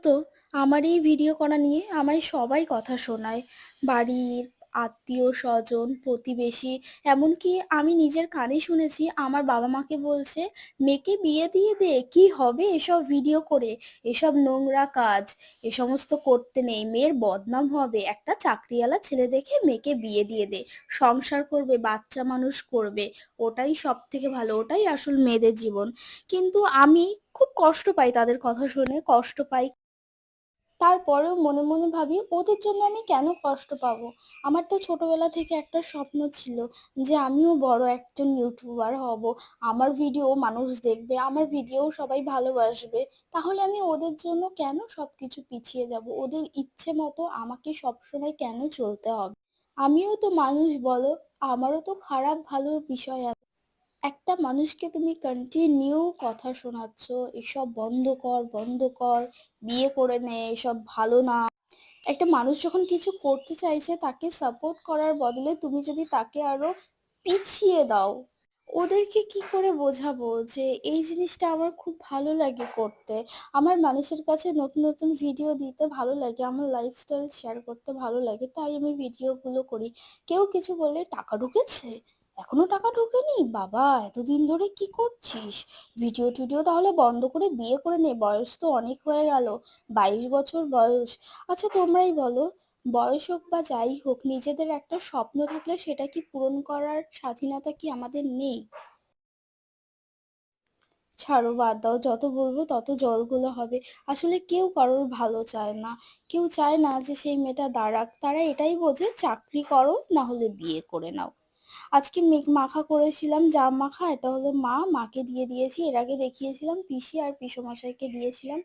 তো আমার এই ভিডিও করা নিয়ে আমায় সবাই কথা শোনায়। বাড়ির আত্মীয়-স্বজন, প্রতিবেশী, এমনকি আমি নিজের কানে শুনেছি আমার বাবা-মাকে বলছে, "মেয়েকে বিয়ে দিয়ে দে, কি হবে এসব ভিডিও করে? এসব নোংরা কাজ, এ সমস্ত করতে নেই। মেয়ের বদনাম হবে। একটা চাকরিওয়ালা ছেলে দেখে মেয়েকে বিয়ে দিয়ে দে। সংসার করবে, বাচ্চা মানুষ করবে। ওটাই সবথেকে ভালো। ওটাই আসল মেয়েদের জীবন।" কিন্তু আমি খুব কষ্ট পাই তাদের কথা শুনে, কষ্ট পাই। তারপরেও মনে মনে ভাবি ওদের জন্য আমি কেন কষ্ট পাবো? আমার তো ছোটবেলা থেকে একটা স্বপ্ন ছিল যে আমিও বড় একজন ইউটিউবার হব। আমার ভিডিও মানুষ দেখবে, আমার ভিডিও সবাই ভালোবাসবে। তাহলে আমি ওদের জন্য কেন সবকিছু পিছিয়ে যাব? ওদের ইচ্ছে মতো আমাকে সবসময় কেন চলতে হবে? আমিও তো মানুষ বলো, আমারও তো খারাপ ভালো বিষয় আছে। একটা মানুষকে তুমি কন্টিনিউ কথা শোনাচ্ছ, এসব বন্ধ কর, বন্ধ কর, বিয়ে করে নে, এসব ভালো না। একটা মানুষ যখন কিছু করতে চাইছে তাকে সাপোর্ট করার বদলে তুমি যদি তাকে আরো পিছিয়ে দাও, ওদেরকে কি করে বোঝাবো যে এই জিনিসটা আমার খুব ভালো লাগে করতে। আমার মানুষের কাছে নতুন নতুন ভিডিও দিতে ভালো লাগে, আমার লাইফস্টাইল শেয়ার করতে ভালো লাগে, তাই আমি ভিডিওগুলো করি। কেউ কিছু বললে টাকা ঢুকেছে, এখনো টাকা ঢোকেনি, বাবা এতদিন ধরে কি করছিস, ভিডিও টিডিও তাহলে বন্ধ করে বিয়ে করে নে, বয়স তো অনেক হয়ে গেল, 22 বছর বয়স। আচ্ছা তোমরাই বলো, বয়স হোক বা যাই হোক, নিজেদের একটা স্বপ্ন থাকলে সেটা কি পূরণ করার স্বাধীনতা কি আমাদের নেই? ছাড়ো, বাদ দাও, যত বলবো তত জলঘোলা হবে। আসলে কেউ কারোর ভালো চায় না, কেউ চায় না যে সেই মেয়েটা দাঁড়াক, তারা এটাই বোঝে চাকরি করো না হলে বিয়ে করে নাও। আজকে মেঘ মাখা করেছিলাম, জাম মাখা, এটা হলো মাকে দিয়ে দিয়েছি, এর আগে দেখিয়েছিলাম পিসি আর পিসোমশাইকে দিয়েছিলাম।